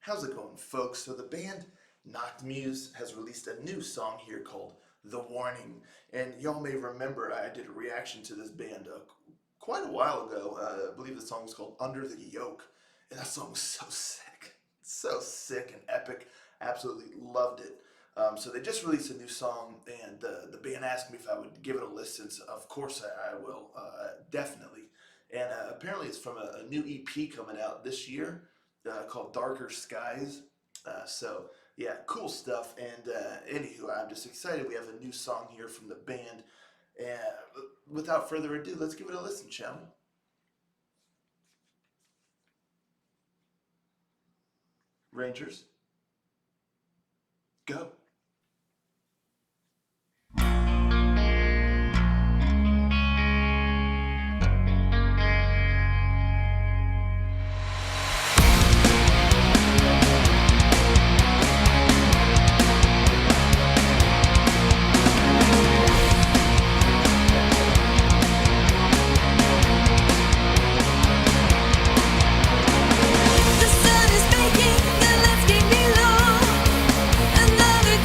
How's it going, folks? So the band Nachtmuse has released a new song here called The Warning. And y'all may remember I did a reaction to this band quite a while ago. I believe the song was called Under the Yoke. And that song was so sick. So sick and epic. Absolutely loved it. So they just released a new song, and the band asked me if I would give it a listen. So of course I will, definitely. And apparently it's from a new EP coming out this year called Darker Skies. So yeah, cool stuff. And anywho, I'm just excited. We have a new song here from the band. And without further ado, let's give it a listen, shall we? Rangers, go. The sun is baking, the landscape below. Another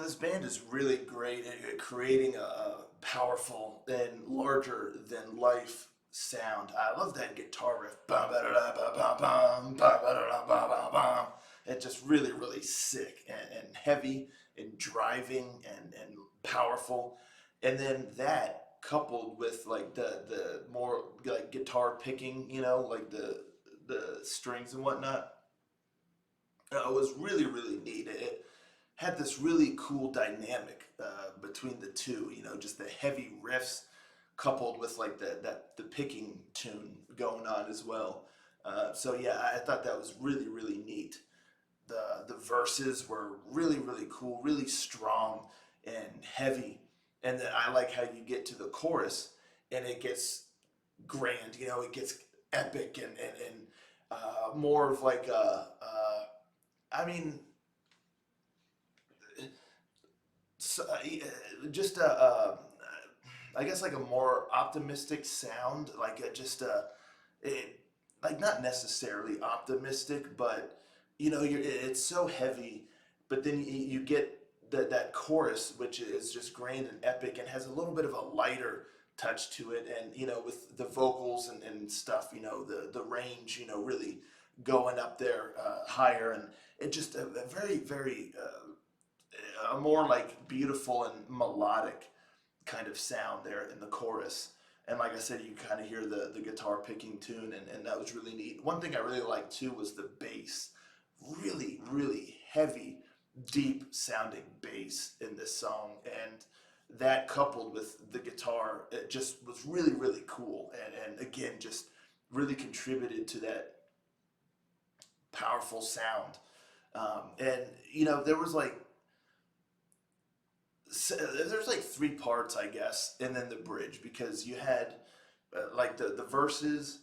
this band is really great at creating a powerful and larger than life sound. I love that guitar riff. Bum, ba, da, da, ba, ba, bum, ba, ba, da, da, ba, ba, bum. It's just really, really sick and heavy and driving and powerful. And then that coupled with like the more like guitar picking, like the strings and whatnot, was really, really neat. It had this really cool dynamic between the two. Just the heavy riffs coupled with like the picking tune going on as well. So yeah, I thought that was really, really neat. The verses were really, really cool, really strong and heavy. And then I like how you get to the chorus and it gets grand. It gets epic and more of like I mean, so, just I guess like a more optimistic sound, like it, like not necessarily optimistic, but it's so heavy, but then you get that chorus, which is just grand and epic, and has a little bit of a lighter touch to it, and with the vocals and stuff, the range, really going up there higher, and it just a very, very a more like beautiful and melodic kind of sound there in the chorus. And like I said, you kind of hear the guitar picking tune, and that was really neat. One thing I really liked too was the bass. Really, really heavy, deep sounding bass in this song. And that coupled with the guitar, it just was really, really cool. And again, just really contributed to that powerful sound. And, there was like, there's like three parts, I guess, and then the bridge, because you had like the verses,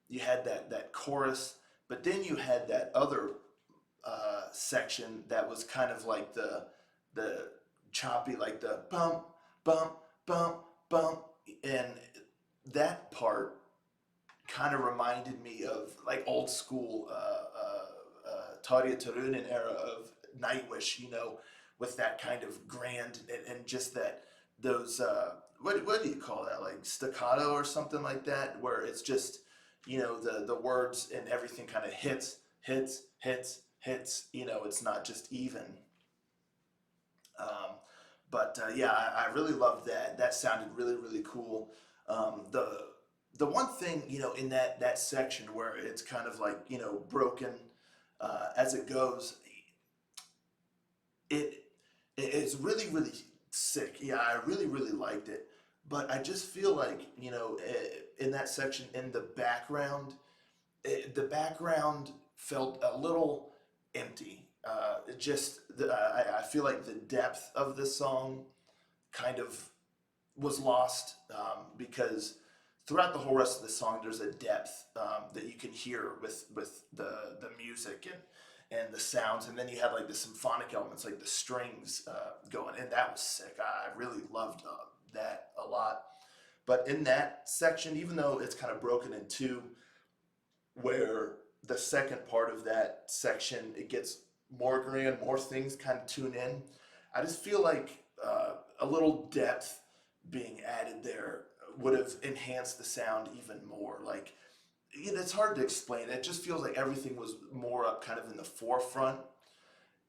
you had that chorus, but then you had that other section that was kind of like the choppy, like the bump, bump, bump, bump, and that part kind of reminded me of like old school Tarja Turunen era of Nightwish, with that kind of grand and just those what do you call that, like staccato or something like that, where it's just the words and everything kind of hits. It's not just even. But yeah, I really loved that. That sounded really, really cool. The one thing, in that section where it's kind of like broken as it goes, it it's really, really sick. Yeah, I really, really liked it. But I just feel like in that section in the background felt a little empty. I feel like the depth of the song kind of was lost, because throughout the whole rest of the song, there's a depth that you can hear with the music and the sounds, and then you had like the symphonic elements, like the strings going, and that was sick. I really loved that a lot. But in that section, even though it's kind of broken in two, where the second part of that section it gets more grand, more things kind of tune in. I just feel like a little depth being added there would have enhanced the sound even more. Like it's hard to explain. It just feels like everything was more up kind of in the forefront,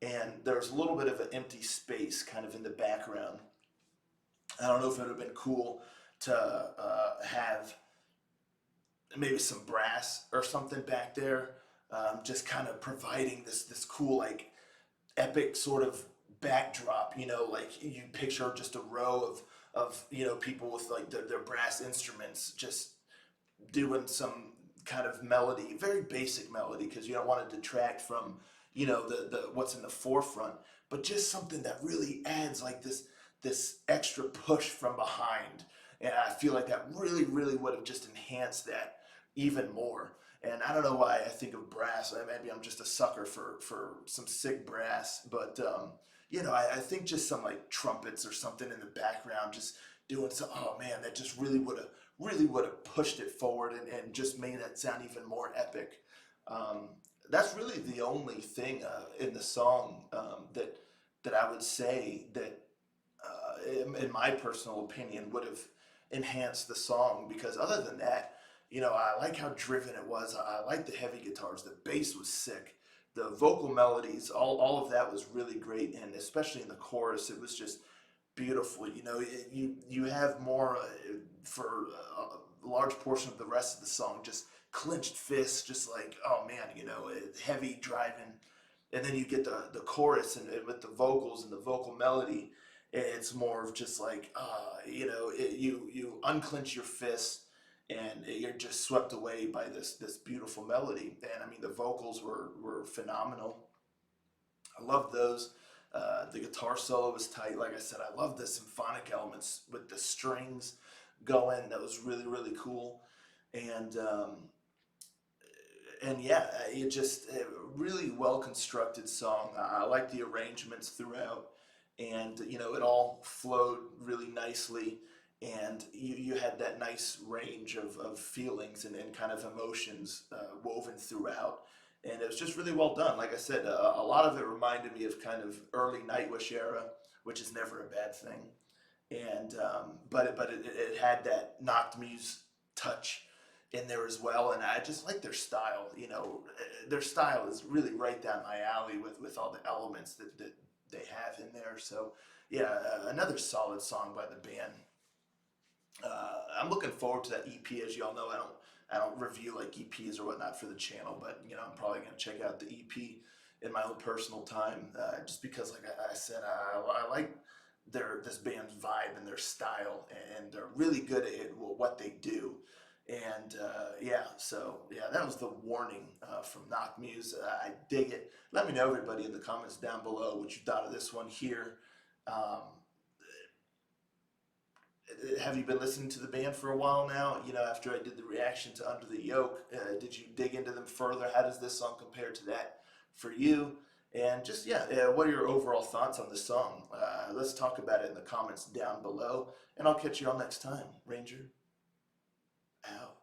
and there's a little bit of an empty space kind of in the background. I don't know if it would have been cool to have maybe some brass or something back there, just kind of providing this cool like epic sort of backdrop. Like you picture just a row of people with like their brass instruments just doing some kind of melody, very basic melody, because you don't want to detract from the what's in the forefront, but just something that really adds like this extra push from behind. And I feel like that really, really would have just enhanced that even more. And I don't know why I think of brass. Maybe I'm just a sucker for some sick brass, but I think just some like trumpets or something in the background, just doing some. Oh man, that just really would have pushed it forward and just made that sound even more epic. That's really the only thing in the song that that I would say that, in my personal opinion, would have enhanced the song. Because other than that, I like how driven it was. I like the heavy guitars. The bass was sick. The vocal melodies, all of that was really great, and especially in the chorus, it was just beautiful. You have more for a large portion of the rest of the song, just clenched fists, just like, oh man, heavy driving, and then you get the chorus, and with the vocals and the vocal melody, it's more of just like, you unclench your fists, and you're just swept away by this beautiful melody. And I mean, the vocals were phenomenal. I love those. The guitar solo was tight. Like I said, I love the symphonic elements with the strings going. That was really, really cool. And yeah, it just a really well constructed song. I like the arrangements throughout, and it all flowed really nicely. And you had that nice range of feelings and kind of emotions woven throughout, and it was just really well done. Like I said, a lot of it reminded me of kind of early Nightwish era, which is never a bad thing. And it had that Nachtmuse touch in there as well, and I just like their style. Their style is really right down my alley with all the elements that they have in there. So yeah, another solid song by the band. I'm looking forward to that EP. As y'all know, I don't review like EPs or whatnot for the channel, but I'm probably gonna check out the EP in my own personal time, just because, like I said, I like this band's vibe and their style, and they're really good at what they do. And yeah, so yeah, that was the warning from Nachtmuse. I dig it. Let me know, everybody, in the comments down below what you thought of this one here. Um, have you been listening to the band for a while now? After I did the reaction to Under the Yoke, did you dig into them further? How does this song compare to that for you? And just, yeah, what are your overall thoughts on the song? Let's talk about it in the comments down below, and I'll catch you all next time. Ranger out.